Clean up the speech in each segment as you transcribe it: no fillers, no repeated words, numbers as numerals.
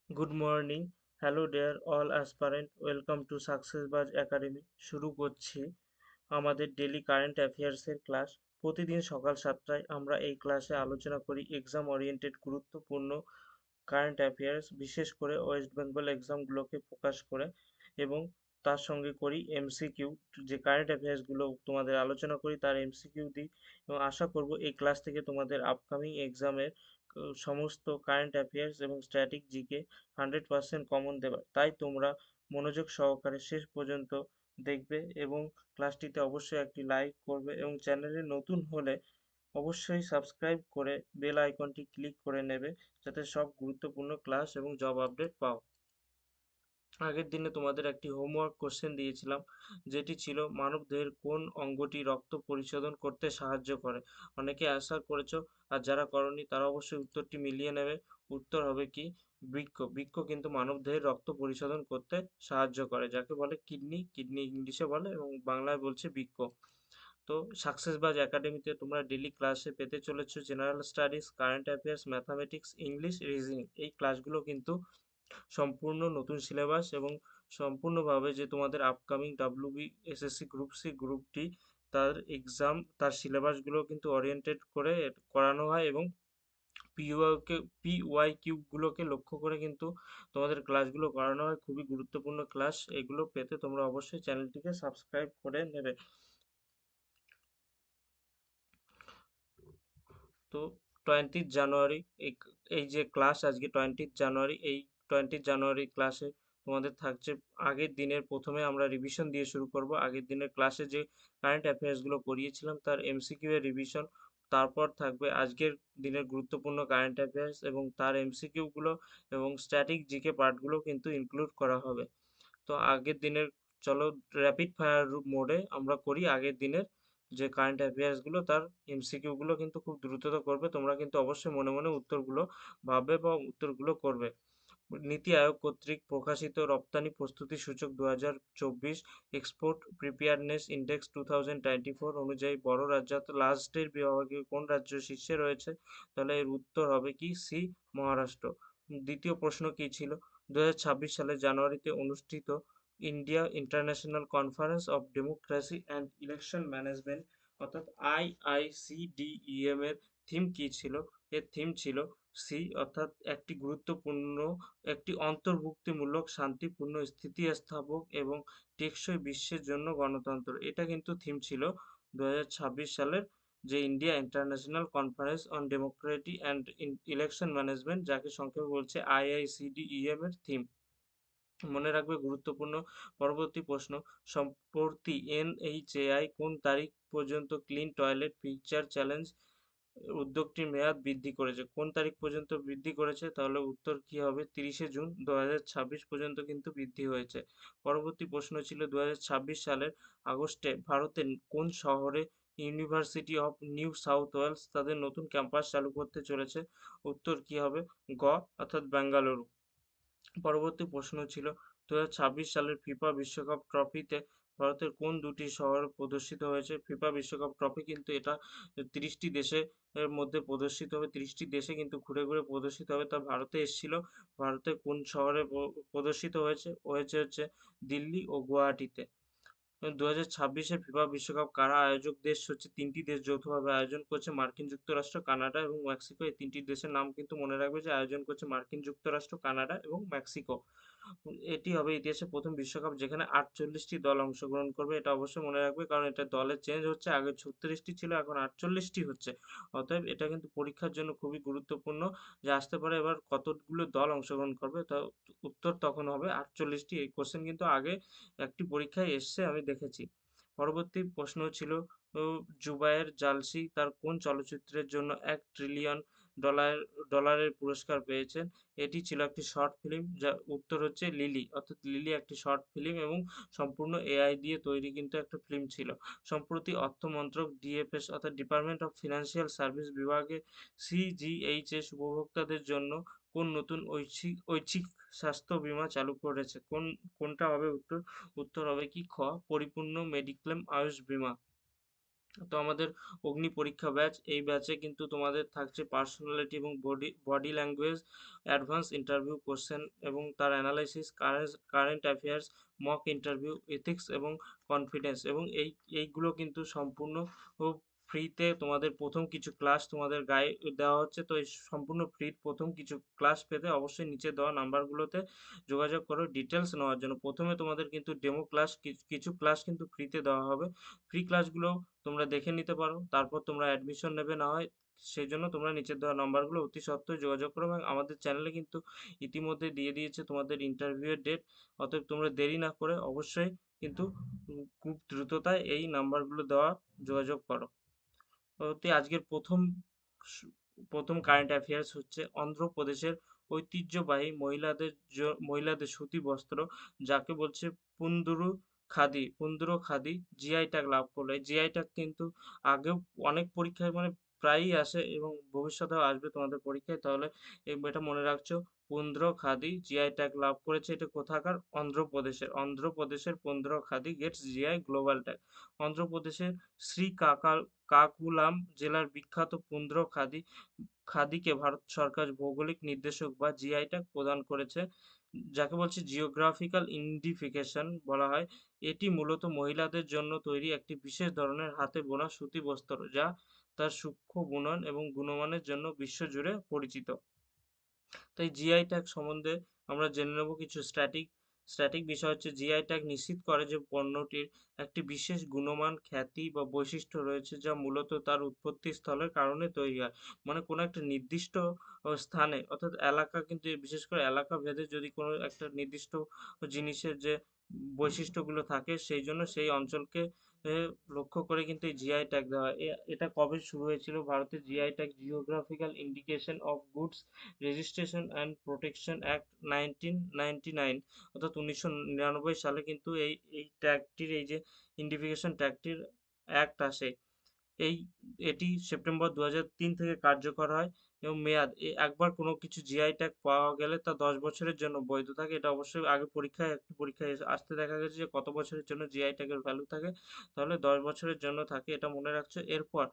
Good morning, hello dear all aspirant, welcome to Successbaaz academy. শুরু করছি আমাদের ডেলি কারেন্ট অ্যাফেয়ার্সের ক্লাস। প্রতিদিন সকাল 7টায় আমরা এই ক্লাসে আলোচনা করি এক্সাম ওরিয়েন্টেড গুরুত্বপূর্ণ কারেন্ট অ্যাফেয়ার্স, বিশেষ করে ওয়েস্ট বেঙ্গল এক্সামগুলোকে ফোকাস করে, এবং তার সঙ্গে করি এমসিকিউ। যে কারেন্ট অ্যাফেয়ার্সগুলো তোমাদের আলোচনা করি তার এমসিকিউ দিই, এবং আশা করব এই ক্লাস থেকে তোমাদের আপকামিং এক্সামের সমস্ত কারেন্ট অ্যাফেয়ার্স এবং স্ট্যাটিক জিকে 100% কমন দেবে। তাই তোমরা মনোযোগ সহকারে শেষ পর্যন্ত দেখবে এবং ক্লাসটিতে অবশ্যই একটি লাইক করবে, এবং চ্যানেলে নতুন হলে অবশ্যই সাবস্ক্রাইব করে বেল আইকনটি ক্লিক করে নেবে, যাতে সব গুরুত্বপূর্ণ ক্লাস এবং জব আপডেট পাও। আগের দিনে তোমাদের একটি হোমওয়ার্ক কোশ্চেন দিয়েছিলাম, যেটি ছিল মানবদেহের কোন অঙ্গটি রক্ত পরিশোধন করতে সাহায্য করে। অনেকে অ্যান্সার করেছো, আর যারা করনি তারা অবশ্যই উত্তরটি মিলিয়ে নেবে। উত্তর হবে কি? বৃক্ক। বৃক্ক কিন্তু মানবদেহের রক্ত পরিশোধন করতে সাহায্য করে, যাকে বলে কিডনি। কিডনি ইংলিশে বলে এবং বাংলায় বলছে বৃক্ক। তো সাকসেসবাজ একাডেমিতে তোমরা ডেলি ক্লাসে পেতে চলেছো general studies, current affairs, mathematics, English, reasoning. এই ক্লাসগুলো কিন্তু সম্পূর্ণ নতুন সিলেবাস, এবং সম্পূর্ণভাবে যে তোমাদের upcoming WB, SSC group C, group D, তার এক্সাম, তার সিলেবাসগুলো কিন্তু ওরিয়েন্টেড করে করানো হয়, এবং পিওয়াই কিউগুলোকে লক্ষ্য করে কিন্তু তোমাদের ক্লাসগুলো করানো হয়। খুবই গুরুত্বপূর্ণ ক্লাস। এগুলো পেতে তোমরা অবশ্যই চ্যানেলটিকে সাবস্ক্রাইব করে নেবে। তো 20 জানুয়ারি এই এই যে ক্লাস, আজকে 20 জানুয়ারি, এই 20 জানুয়ারি ক্লাসে তোমাদের থাকছে আগের দিনের, প্রথমে আমরা রিভিশন দিয়ে শুরু করব। আগের দিনের ক্লাসে যে কারেন্ট অ্যাফেয়ার্সগুলো করিয়েছিলাম তার এমসিকিউ এর রিভিশন, তারপর থাকবে আজকের দিনের গুরুত্বপূর্ণ কারেন্ট অ্যাফেয়ার্স এবং তার এমসিকিউগুলো, এবং স্ট্যাটিক জিকে পার্টগুলো কিন্তু ইনক্লুড করা হবে। তো আগের দিনের, চলো র্যাপিড ফায়ার মোডে আমরা করি আগের দিনের যে কারেন্ট অ্যাফেয়ার্স গুলো, তার এমসিকিউ গুলো কিন্তু খুব দ্রুততা করবে। তোমরা কিন্তু অবশ্যই মনে মনে উত্তরগুলো ভাববে বা উত্তরগুলো করবে। নীতি আয়োগ কর্তৃক প্রকাশিত রপ্তানি প্রস্তুতি সূচক 2024, এক্সপোর্ট প্রিপেয়ারনেস ইন্ডেক্স 2024 অনুযায়ী বড় রাজ্য লাস্টের বিভাগে কোন রাজ্য শীর্ষে রয়েছে? তাহলে এর উত্তর হবে কি? সি, মহারাষ্ট্র। দ্বিতীয় প্রশ্ন কি ছিল? 2026 সালের জানুয়ারিতে অনুষ্ঠিত India international conference of democracy and election management, অর্থাৎ আইআইসিডিইএম এর থিম কি ছিল? এর থিম ছিল সি, অর্থাৎ একটি অন্তর্ভুক্তিমূলক, শান্তিপূর্ণ, স্থিতিস্থাপক এবং টেকসই বিশ্বের জন্য গণতন্ত্র। এটা কিন্তু থিম ছিল 2026 সালের যে India international conference on democracy and election management, যাকে সংক্ষেপে বলছে আইআইসিডিইএম এর থিম। মনে রাখবে, গুরুত্বপূর্ণ। পরবর্তী প্রশ্ন, সম্প্রতি এনএইচএআই কোন তারিখ পর্যন্ত ক্লিন টয়লেট পিকচার চ্যালেঞ্জ উদ্যোগটির মেয়াদ বৃদ্ধি করেছে? কোন তারিখ পর্যন্ত বৃদ্ধি করেছে? তাহলে উত্তর কি হবে? 30শে জুন 2026 পর্যন্ত কিন্তু বৃদ্ধি হয়েছে। পরবর্তী প্রশ্ন ছিল 2026 সালের আগস্টে ভারতের কোন শহরে university of New South Wales তাদের নতুন ক্যাম্পাস চালু করতে চলেছে? উত্তর কি হবে? গ, অর্থাৎ বেঙ্গালুরু। পরবর্তী প্রশ্ন ছিল 2026 সালের ফিফা বিশ্বকাপ ট্রফিতে ভারতের কোন দুটি শহর প্রদর্শিত হয়েছে? ফিফা বিশ্বকাপ ট্রফি কিন্তু এটা 30টি দেশে এর মধ্যে প্রদর্শিত হবে, 30টি দেশে কিন্তু ঘুরে ঘুরে প্রদর্শিত হবে। তা ভারতে এসেছিল, ভারতের কোন শহরে প্রদর্শিত হয়েছে? হচ্ছে দিল্লি ও গুয়াহাটিতে। 2026-এর ফিফা বিশ্বকাপ কারা আয়োজক দেশ? হচ্ছে তিনটি দেশ যৌথভাবে আয়োজন করছে, মার্কিন যুক্তরাষ্ট্র, কানাডা এবং মেক্সিকো। এই তিনটি দেশের নাম কিন্তু মনে রাখবে, যে আয়োজন করছে মার্কিন যুক্তরাষ্ট্র, কানাডা এবং মেক্সিকো। এটি হবে ইতিহাসে প্রথম বিশ্বকাপ যেখানে 48টি দল অংশগ্রহণ করবে। এটা অবশ্যই মনে রাখবে, কারণ এটা দলের চেঞ্জ হচ্ছে, আগে 36টি ছিল, এখন 48টি হচ্ছে। অতএব এটা কিন্তু পরীক্ষার জন্য খুবই গুরুত্বপূর্ণ, যে আসতে পারে এবার কতগুলো দল অংশগ্রহণ করবে। তা উত্তর তখন হবে 48টি। এই কোশ্চেন কিন্তু আগে একটি পরীক্ষায় এসছে, আমি দেখেছি। পরবর্তী প্রশ্ন ছিল, জুবায়ের জালসি তার কোন চলচ্চিত্রের জন্য 1 ট্রিলিয়ন ডলার ডলারের পুরস্কার পেয়েছেন? এটি ছিল একটি শর্ট ফিল্ম, যার উত্তর হচ্ছে লিলি, অর্থাৎ লিলি একটি শর্ট ফিল্ম, এবং সম্পূর্ণ এআই দিয়ে তৈরি কিন্তু একটা ফিল্ম ছিল। সম্প্রতি অর্থমন্ত্রক ডিএফএস, অর্থাৎ ডিপার্টমেন্ট অফ ফিনান্সিয়াল সার্ভিস বিভাগে সিজিএইচএস উপভোক্তাদের জন্য কোন নতুন ঐচ্ছিক স্বাস্থ্য বীমা চালু করেছে? কোনটা হবে উত্তর? উত্তর হবে কি? খ, পরিপূর্ণ মেডিক্লেম আয়ুষ বীমা। তো আমাদের অগ্নি পরীক্ষা ব্যাচ, এই ব্যাচে কিন্তু তোমাদের থাকছে পার্সোনালিটি এবং body language, advance interview question এবং তার analysis, current affairs, mock interview, ethics এবং কনফিডেন্স, এবং এইগুলো কিন্তু সম্পূর্ণ ফ্রিতে তোমাদের প্রথম কিছু ক্লাস তোমাদের গায়ে দেওয়া হচ্ছে। তো এই সম্পূর্ণ ফ্রি প্রথম কিছু ক্লাস পেতে অবশ্যই নিচে দেওয়া নাম্বারগুলোতে যোগাযোগ করো ডিটেলস নেওয়ার জন্য। প্রথমে তোমাদের কিন্তু ডেমো ক্লাস, কিছু ক্লাস কিন্তু ফ্রিতে দেওয়া হবে। ফ্রি ক্লাসগুলো তোমরা দেখে নিতে পারো, তারপর তোমরা অ্যাডমিশন নেবে না হয়, সেই জন্য তোমরা নিচের দেওয়া নাম্বারগুলো অতি সত্ত্বর যোগাযোগ করো। এবং আমাদের চ্যানেলে কিন্তু ইতিমধ্যে দিয়ে দিয়েছে তোমাদের ইন্টারভিউয়ের ডেট, অতএব তোমরা দেরি না করে অবশ্যই কিন্তু খুব দ্রুততায় এই নাম্বারগুলো দেওয়া যোগাযোগ করো। পরবর্তী আজকের প্রথম কারেন্ট অ্যাফেয়ার্স হচ্ছে অন্ধ্রপ্রদেশের ঐতিহ্যবাহী মহিলাদের সুতি বস্ত্র, যাকে বলছে পুন্দুরু খাদি, জিআই ট্যাগ লাভ করলো। এই জিআই ট্যাগ কিন্তু আগেও অনেক পরীক্ষায় মানে প্রায়ই আসে এবং ভবিষ্যতেও আসবে তোমাদের পরীক্ষায়, তাহলে এটা মনে রাখছো। পুন্দ্র খাদি জিআই ট্যাগ লাভ করেছে, এটা কোথাকার? অন্ধ্রপ্রদেশের পুন্দ্র khadi gets GI global tag. অন্ধ্রপ্রদেশের শ্রী কাকুলাম জেলার বিখ্যাত পুন্দ্র খাদিকে ভারত সরকার ভৌগোলিক নির্দেশক বা জিআই ট্যাগ প্রদান করেছে, যাকে বলছে জিওগ্রাফিক্যাল ইন্ডিফিকেশন বলা হয়। এটি মূলত মহিলাদের জন্য তৈরি একটি বিশেষ ধরনের হাতে বোনা সুতি বস্ত্র, যা তার সূক্ষ্ম বুনন এবং গুণমানের জন্য বিশ্বজুড়ে পরিচিত। তাই জিআই ট্যাগ সম্বন্ধে আমরা জেনে নেব কিছু স্ট্যাটিক বিষয়। হচ্ছে জিআই ট্যাগ নিশ্চিত করে যে পণ্যটির একটি বিশেষ গুণমান, খ্যাতি বা বৈশিষ্ট্য রয়েছে, যা মূলত তার উৎপত্তি স্থলের কারণে তৈরি হয়। মানে কোনো একটা নির্দিষ্ট স্থানে, অর্থাৎ এলাকা, কিন্তু বিশেষ করে এলাকা ভেদে যদি কোনো একটা নির্দিষ্ট জিনিসের যে বৈশিষ্ট্যগুলো থাকে, সেই জন্য সেই অঞ্চলকে লক্ষ্য করে কিন্তু এই জিআই ট্যাগ দেওয়া হয়। এটা কবে শুরু হয়েছিল? ভারতের GI tag geographical indication of goods registration and protection act 1999, অর্থাৎ 1999 সালে কিন্তু এই ট্যাগটির, এই যে ইন্ডিফিকেশন ট্যাগটির অ্যাক্ট আসে। এই এটি সেপ্টেম্বর 2003 থেকে কার্যকর হয় এবং মেয়াদ, একবার কোনো কিছু জিআই ট্যাগ পাওয়া গেলে তা 10 বছরের জন্য বৈধ থাকে। এটা অবশ্যই আগে একটি পরীক্ষায় আসতে দেখা গেছে যে কত বছরের জন্য জিআই ট্যাগের ভ্যালু থাকে, তাহলে 10 বছরের জন্য থাকে, এটা মনে রাখছো। এরপর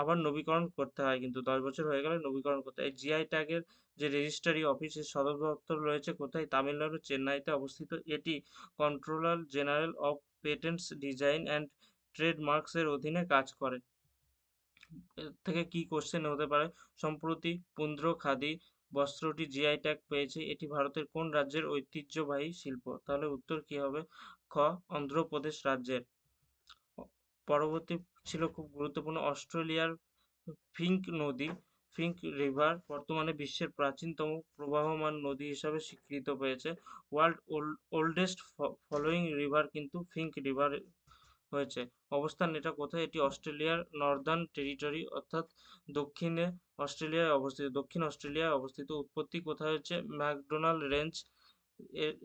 আবার নবীকরণ করতে হয়, কিন্তু 10 বছর হয়ে গেলে নবীকরণ করতে হয়। এই জিআই ট্যাগের যে রেজিস্ট্রারি অফিসের সদর দপ্তর রয়েছে কোথায়? তামিলনাড়ু, চেন্নাইতে অবস্থিত। এটি controller general of patents, design and trademarks এর অধীনে কাজ করে। এর থেকে কি কোশ্চেন হতে পারে? সম্প্রতি পুন্দ্র খাদি বস্ত্রটি জিআই ট্যাগ পেয়েছে, এটি ভারতের কোন রাজ্যের ঐতিহ্যবাহী শিল্প? তাহলে উত্তর কি হবে? খ, অন্ধ্রপ্রদেশ রাজ্যের। পরবর্তী ছিল খুব গুরুত্বপূর্ণ, অস্ট্রেলিয়ার ফিঙ্ক নদী, ফিঙ্ক রিভার বর্তমানে বিশ্বের প্রাচীনতম প্রবাহমান নদী হিসাবে স্বীকৃত পেয়েছে। ওয়ার্ল্ড ওল্ডেস্ট ফলোয়িং রিভার কিন্তু ফিঙ্ক রিভার হয়েছে। অবস্থান এটা কোথায়? এটি অস্ট্রেলিয়ার নর্দার্ন টেরিটরি, অর্থাৎ দক্ষিণে অস্ট্রেলিয়ায় অবস্থিত, দক্ষিণ অস্ট্রেলিয়ায় অবস্থিত। উৎপত্তি কোথায় হচ্ছে? McDonald range.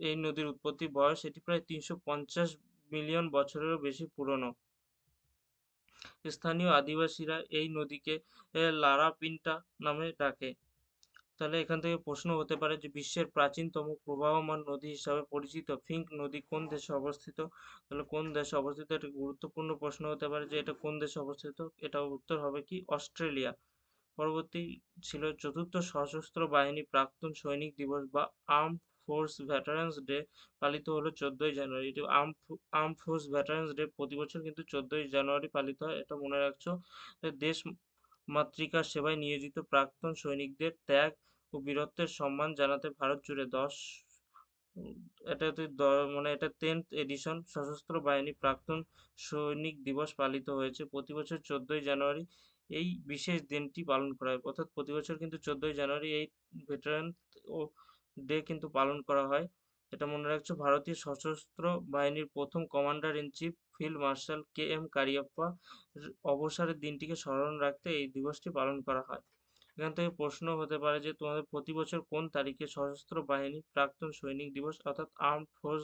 এই নদীর উৎপত্তি, বয়স এটি প্রায় 350 মিলিয়ন বছরেরও বেশি পুরনো। স্থানীয় আদিবাসীরা এই নদীকে লারাপিন্টা নামে ডাকে। তাহলে এখান থেকে প্রশ্ন হতে পারে যে বিশ্বের প্রাচীনতম প্রবাহমান নদী হিসাবে পরিচিত ফিঙ্ক নদী কোন দেশে অবস্থিত? তাহলে কোন দেশে অবস্থিত, এটা গুরুত্বপূর্ণ প্রশ্ন হতে পারে যে এটা কোন দেশে অবস্থিত। এটা উত্তর হবে কি? অস্ট্রেলিয়া। পরবর্তী ছিল চতুর্থ সশস্ত্র বাহিনী প্রাক্তন সৈনিক দিবস বা আর্মড ফোর্স ভেটারান্স ডে পালিত হলো 14ই জানুয়ারি। এটি আর্ম ফোর্স ভেটারান্স ডে প্রতি বছর কিন্তু 14ই জানুয়ারি পালিত হয়, এটা মনে রাখছো। দেশ মাতৃকার সেবায় নিয়োজিত প্রাক্তন সৈনিকদের ত্যাগ ও বীরত্বের সম্মান জানাতে ভারত জুড়ে এটাতে মানে এটা 10th এডিশন সশস্ত্র বাহিনী প্রাক্তন সৈনিক দিবস পালিত হয়েছে প্রতি বছর 14ই জানুয়ারি। এই বিশেষ দিনটি পালন করা হয়, অর্থাৎ প্রতি বছর কিন্তু 14ই জানুয়ারি এই ভেটারান ও ডে কিন্তু পালন করা হয়, এটা মনে রাখছো। ভারতীয় সশস্ত্র বাহিনীর প্রথম commander in chief field marshal KM Cariappa অবসরের দিনটিকে স্মরণ রাখতে এই দিবসটি পালন করা হয়। এখান থেকে প্রশ্ন হতে পারে যে তোমাদের প্রতি বছর কোন তারিখে সশস্ত্র বাহিনী প্রাক্তন সৈনিক দিবস অর্থাৎ আর্মড ফোর্স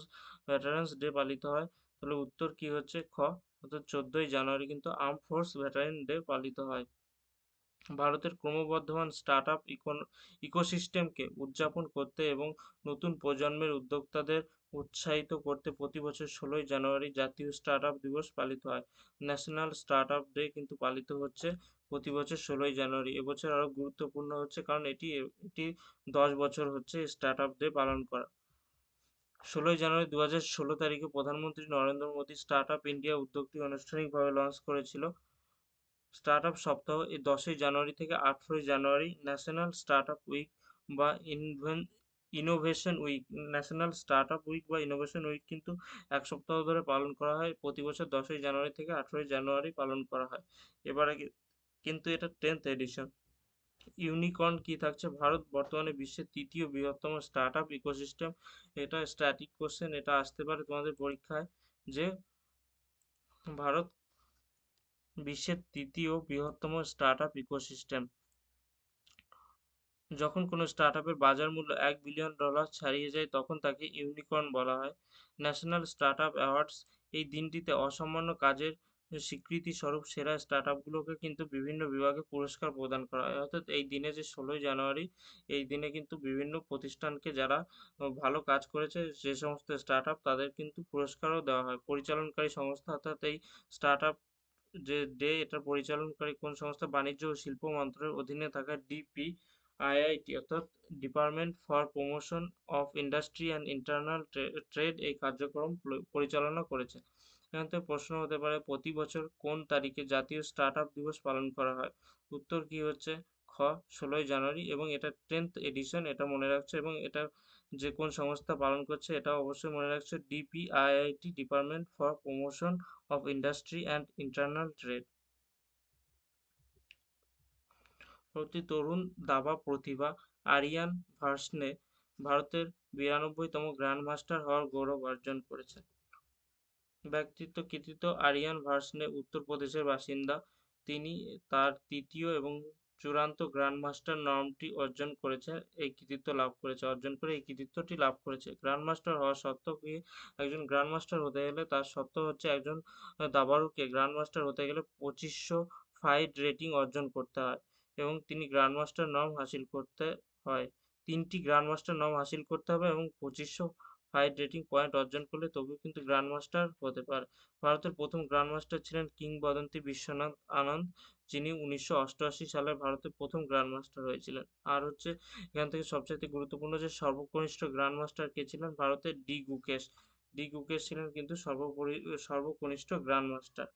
ভেটারান্স ডে পালিত হয়? তাহলে উত্তর কি হচ্ছে? খ, অর্থাৎ 14ই জানুয়ারি কিন্তু আর্ম ফোর্স ভেটারান ডে পালিত হয়। ভারতের ক্রমবর্ধমান স্টার্টআপ ইকোসিস্টেমকে উদযাপন করতে এবং নতুন প্রজন্মের উদ্যোক্তাদের উৎসাহিত করতে প্রতি বছর 16ই জানুয়ারি জাতীয় স্টার্টআপ দিবস পালিত হয়। ন্যাশনাল স্টার্টআপ ডে কিন্তু পালিত হচ্ছে প্রতি বছর 16ই জানুয়ারি। এবছর আরও গুরুত্বপূর্ণ হচ্ছে কারণ এটি 10 বছর হচ্ছে স্টার্টআপ ডে পালন করা। 16ই জানুয়ারি 2016 তারিখে প্রধানমন্ত্রী নরেন্দ্র মোদী স্টার্টআপ ইন্ডিয়া উদ্যোগটি আনুষ্ঠানিকভাবে লঞ্চ করেছিল। স্টার্টআপ সপ্তাহ এই 10ই জানুয়ারি থেকে 18ই জানুয়ারি ন্যাশনাল স্টার্টআপ উইক বা innovation week, national startup week বা ইনোভেশন উইক কিন্তু 1 সপ্তাহ ধরে পালন করা হয়। প্রতি বছর 10ই জানুয়ারি থেকে 18ই জানুয়ারি পালন করা হয়। এবারে কিন্তু এটা 10th এডিশন। ইউনিকর্ন কি থাকছে? ভারত বর্তমানে বিশ্বের তৃতীয় বৃহত্তম স্টার্টআপ ইকোসিস্টেম। এটা স্ট্যাটিক কোশ্চেন, এটা আসতে পারে তোমাদের পরীক্ষায়, যে ভারত বিশ্বের তৃতীয় বৃহত্তম স্টার্টআপ ইকোসিস্টেম। যখন কোনো স্টার্টআপের বাজার মূল্য $1 বিলিয়ন ছাড়িয়ে যায় তখন তাকে ইউনিকর্ন বলা হয়। ন্যাশনাল স্টার্টআপ অ্যাওয়ার্ডস, এই দিনটিতে অসামান্য কাজের স্বীকৃতি স্বরূপ সেরা স্টার্টআপগুলোকে কিন্তু বিভিন্ন বিভাগে পুরস্কার প্রদান করা হয়। অর্থাৎ এই দিনে যে 16ই জানুয়ারি, এই দিনে কিন্তু বিভিন্ন প্রতিষ্ঠানকে যারা ভালো কাজ করেছে যে সমস্ত স্টার্টআপ, তাদের কিন্তু পুরস্কারও দেওয়া হয়। পরিচালনকারী সংস্থা, অর্থাৎ এই স্টার্টআপ যে ডে, এটা পরিচালনকারী কোন সংস্থা? বাণিজ্য ও শিল্প মন্ত্রকের অধীনে থাকা ডিপিআইআইটি অর্থাৎ department for promotion of industry and internal trade এই কার্যক্রম পরিচালনা করেছে। এখান থেকে প্রশ্ন হতে পারে প্রতি বছর কোন তারিখে জাতীয় স্টার্টআপ দিবস পালন করা হয়? উত্তর কি হচ্ছে? খ, 16ই জানুয়ারি, এবং এটা 10th এডিশন, এটা মনে রাখছে। এবং এটা যে কোন সংস্থা পালন করছে এটা অবশ্যই মনে রাখছে, DPIIT, department for promotion of industry and internal trade. প্রতি তরুণ দাবা প্রতিভা আরিয়ান ভার্সনে ভারতের 92তম গ্র্যান্ড মাস্টার হওয়ার গৌরব অর্জন করেছে। ব্যক্তিত্ব কৃতিত্ব, আরিয়ান ভার্সনে উত্তরপ্রদেশের বাসিন্দা। তিনি তার তৃতীয় এবং চূড়ান্ত গ্র্যান্ড মাস্টার নামটি অর্জন করে এই কৃতিত্বটি লাভ করেছে। গ্র্যান্ড মাস্টার হওয়ার শর্ত কি? একজন গ্র্যান্ড মাস্টার হতে গেলে তার শর্ত হচ্ছে একজন দাবাড়ুকে গ্র্যান্ড মাস্টার হতে গেলে 2500 ফাইট রেটিং অর্জন করতে হয় এবং তিনি গ্র্যান্ড মাস্টার নাম হাসিল করতে হয়। 3টি গ্র্যান্ড মাস্টার নাম হাসিল করতে হবে এবং 2500 ফাইট রেটিং পয়েন্ট অর্জন করলে তবেই কিন্তু গ্র্যান্ড মাস্টার হতে পারে। ভারতের প্রথম গ্র্যান্ড মাস্টার ছিলেন কিংবদন্তি বিশ্বনাথ আনন্দ, যিনি 1988 সালে ভারতের প্রথম গ্র্যান্ড মাস্টার হয়েছিলেন। আর হচ্ছে এখান থেকে সবচাইতে গুরুত্বপূর্ণ যে সর্বকনিষ্ঠ গ্র্যান্ড মাস্টার কে ছিলেন? ভারতের ডি গুকেশ। ডি গুকেশ ছিলেন কিন্তু সর্বকনিষ্ঠ গ্র্যান্ড মাস্টার।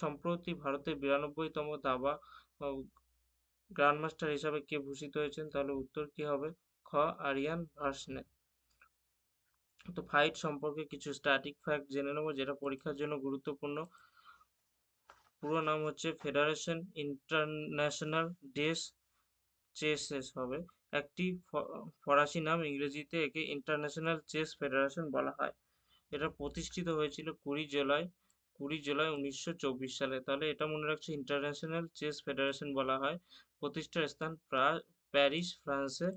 সম্প্রতি ভারতের 92তম দাবা গ্র্যান্ড মাস্টার হিসাবে কে ভূষিত হয়েছেন? তাহলে উত্তর কি হবে? খ, আরিয়ান ভার্সনে। তো ফাইট সম্পর্কে কিছু স্ট্যাটিক ফ্যাক্ট জেনে নেব যেটা পরীক্ষার জন্য গুরুত্বপূর্ণ। পুরো নাম হচ্ছে ফেডারেশন ইন্টারন্যাশনাল ডেস চেস হবে। একটি ফরাসি নাম, ইংরেজিতে একে ইন্টারন্যাশনাল চেস ফেডারেশন বলা হয়। এটা প্রতিষ্ঠিত হয়েছিল 20 জুলাই 1924 সালে। তাহলে এটা মনে রাখছে, ইন্টারন্যাশনাল চেস ফেডারেশন বলা হয়। প্রতিষ্ঠার স্থান প্যারিস, ফ্রান্সে।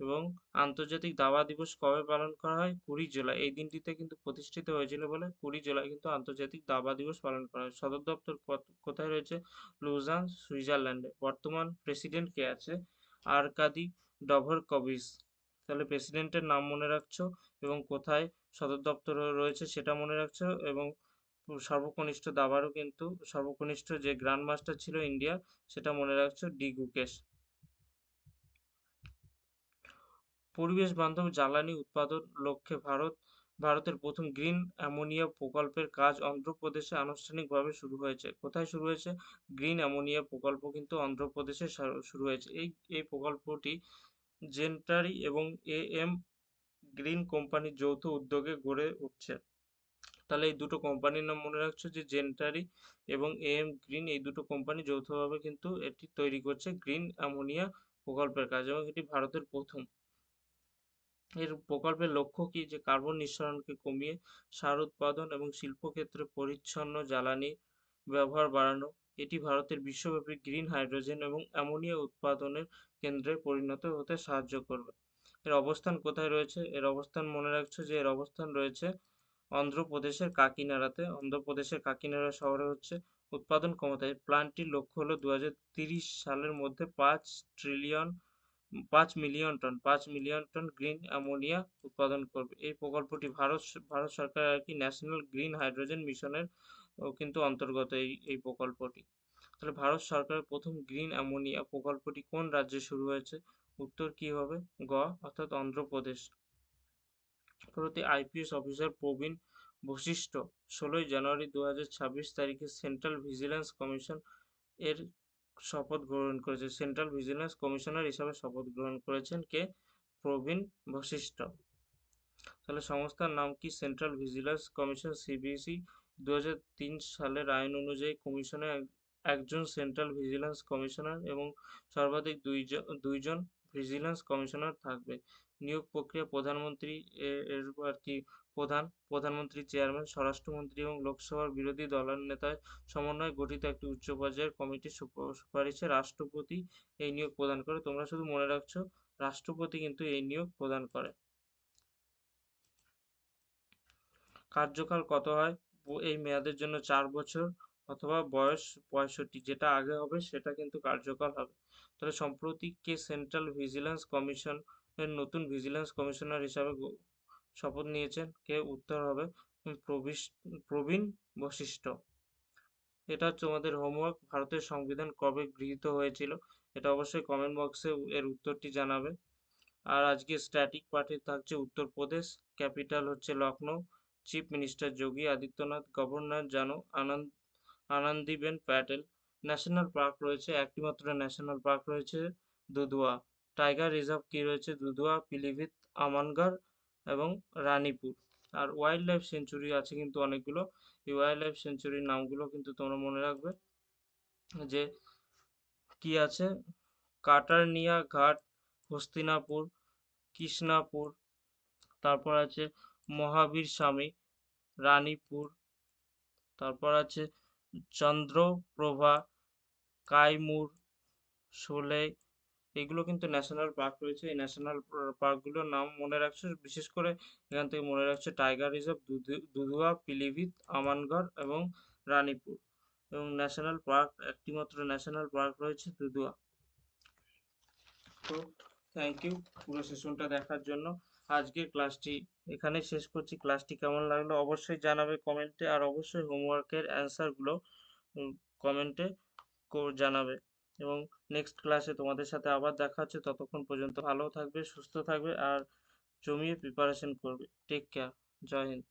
এবং আন্তর্জাতিক দাবা দিবস কবে পালন করা হয়? 20 জুলাই। এই দিনটিতে কিন্তু প্রতিষ্ঠিত হয়েছিল বলে 20 জুলাই কিন্তু আন্তর্জাতিক দাবা দিবস পালন করা হয়। সদর দপ্তর কোথায় রয়েছে? লুজান, সুইজারল্যান্ডে। বর্তমান প্রেসিডেন্ট কে আছে? আরকাদি ডভরকভিচ। তাহলে প্রেসিডেন্টের নাম মনে রাখছো এবং কোথায় সদর দপ্তর রয়েছে সেটা মনে রাখছো। এবং সর্বকনিষ্ঠ যে গ্র্যান্ড মাস্টার ছিল ইন্ডিয়া, সেটা মনে রাখছো, ডি গুকেশ। পরিবেশ বান্ধব জ্বালানি উৎপাদন লক্ষ্যে ভারতের প্রথম গ্রিন অ্যামোনিয়া প্রকল্পের কাজ অন্ধ্রপ্রদেশে আনুষ্ঠানিকভাবে শুরু হয়েছে। কোথায় শুরু হয়েছে? গ্রিন অ্যামোনিয়া প্রকল্প কিন্তু অন্ধ্রপ্রদেশে শুরু হয়েছে। এই প্রকল্পটি জেন্টারি এবং এএম গ্রিন কোম্পানির যৌথ উদ্যোগে গড়ে উঠছে। তাহলে এই দুটো কোম্পানির নাম মনে রাখছো, যে জেন্টারি এবং এএম গ্রিন, এই দুটো কোম্পানি যৌথভাবে কিন্তু এটি তৈরি করছে গ্রিন অ্যামোনিয়া প্রকল্পের কাজ, এবং এটি ভারতের প্রথম। এর প্রকল্পের লক্ষ্য কি? যে কার্বন নিঃসরণকে কমিয়ে সার উৎপাদন এবং শিল্পক্ষেত্রে পরিচ্ছন্ন জ্বালানি ব্যবহার বাড়ানো। এটি ভারতের বিশ্বব্যাপী গ্রিন হাইড্রোজেন এবং অ্যামোনিয়া উৎপাদনের কেন্দ্রে পরিণত হতে সাহায্য করবে। এর অবস্থান কোথায় রয়েছে? এর অবস্থান মনে রাখছো, যে এর অবস্থান রয়েছে অন্ধ্রপ্রদেশের কাকিনাড়াতে। অন্ধ্রপ্রদেশের কাকিনাড়া শহরে হচ্ছে উৎপাদন ক্ষমতা, এই প্ল্যান্টটির লক্ষ্য হলো 2030 সালের মধ্যে 5 মিলিয়ন টন গ্রিন অ্যামোনিয়া উৎপাদন করবে। এই প্রকল্পটি ভারত সরকারের আর কি ন্যাশনাল গ্রিন হাইড্রোজেন মিশনের কিন্তু অন্তর্গত এই প্রকল্পটি। তাহলে ভারত সরকারের প্রথম গ্রিন অ্যামোনিয়া প্রকল্পটি কোন রাজ্যে শুরু হয়েছে? উত্তর কি হবে? গ অর্থাৎ অন্ধ্রপ্রদেশ। প্রতি আইপিএস অফিসার প্রবীণ বশিষ্ঠ 16 জানুয়ারি 2026 তারিখে সেন্ট্রাল ভিজিলেন্স কমিশন এর শপথ গ্রহণ করেছে। সেন্ট্রাল ভিজিলেন্স কমিশনার হিসাবে শপথ গ্রহণ করেছেন কে? প্রবীণ বশিষ্ঠ। তাহলে সংস্থার নাম কি? Central vigilance commission, CVC. 2003 সালের আইন অনুযায়ী কমিশনে একজন সেন্ট্রাল ভিজিলেন্স কমিশনার এবং সর্বাধিক দুইজন ভিজিলেন্স কমিশনার থাকবে। নিয়োগ প্রক্রিয়া প্রধানমন্ত্রী এর আর কি প্রধানমন্ত্রী, চেয়ারম্যান, স্বরাষ্ট্রমন্ত্রী এবং লোকসভার বিরোধী দলের নেতার সমন্বয়ে গঠিত একটি উচ্চ পর্যায়ের কমিটির সুপারিশে রাষ্ট্রপতি এই নিয়োগ প্রদান করে। তোমরা শুধু মনে রাখছো রাষ্ট্রপতি কিন্তু এই নিয়োগ প্রদান করে। কার্যকাল কত হয়? এই মেয়াদের জন্য 4 বছর অথবা বয়স 65, যেটা আগে হবে সেটা কিন্তু কার্যকাল হবে। তাহলে সম্প্রতি কে সেন্ট্রাল ভিজিলেন্স কমিশন এর নতুন ভিজিলেন্স কমিশনার হিসাবে শপথ নিয়েছেন? কে? উত্তর হবে প্রবীণ বশিষ্ঠ। এটা হচ্ছে তোমাদের হোমওয়ার্ক। ভারতের সংবিধান কবে গৃহীত হয়েছিল? এটা অবশ্যই কমেন্ট বক্সে এর উত্তরটি জানাবে। আর আজকে স্ট্যাটিক পার্টে থাকছে উত্তরপ্রদেশ, ক্যাপিটাল হচ্ছে Lucknow, chief minister Yogi Adityanath, governor জানো আনন্দীবেন প্যাটেল। ন্যাশনাল পার্ক রয়েছে একটি মাত্র, ন্যাশনাল পার্ক রয়েছে দুধওয়া। টাইগার রিজার্ভ কি রয়েছে? দুধওয়া, পিলিভিত, আমানগড় এবং রানীপুর। আর ওয়াইল্ড লাইফ সেঞ্চুরি আছে কিন্তু অনেকগুলো। এই ওয়াইল্ড লাইফ সেঞ্চুরির নামগুলো কিন্তু তোমরা মনে রাখবে, যে কি আছে? কাটারনিয়া ঘাট, হস্তিনাপুর, কৃষ্ণাপুর, তারপর আছে মহাবীর স্বামী, রানীপুর, তারপর আছে চন্দ্রপ্রভা, কাইমুর, শোলে। এগুলো কিন্তু ন্যাশনাল পার্ক রয়েছে। এই ন্যাশনাল পার্কগুলোর নাম মনে রাখছো, বিশেষ করে এখান থেকে মনে রাখছো টাইগার রিজার্ভ, দুধুয়া, পিলিভিত, আমানগড় এবং রানীপুর। এবং ন্যাশনাল পার্ক, একটি মাত্র ন্যাশনাল পার্ক রয়েছে দুধুয়া। তো থ্যাংক ইউ পুরো সেশনটা দেখার জন্য। আজকের ক্লাসটি এখানে শেষ করছি। ক্লাসটি কেমন লাগলো অবশ্যই জানাবে কমেন্টে, আর অবশ্যই হোমওয়ার্কের অ্যান্সারগুলো কমেন্টে জানাবে। এবং নেক্সট ক্লাসে তোমাদের সাথে আবার দেখা হচ্ছে। ততক্ষণ পর্যন্ত ভালো থাকবে, সুস্থ থাকবে আর জমিয়ে প্রিপারেশন করবে। Take care. জয় হিন্দ।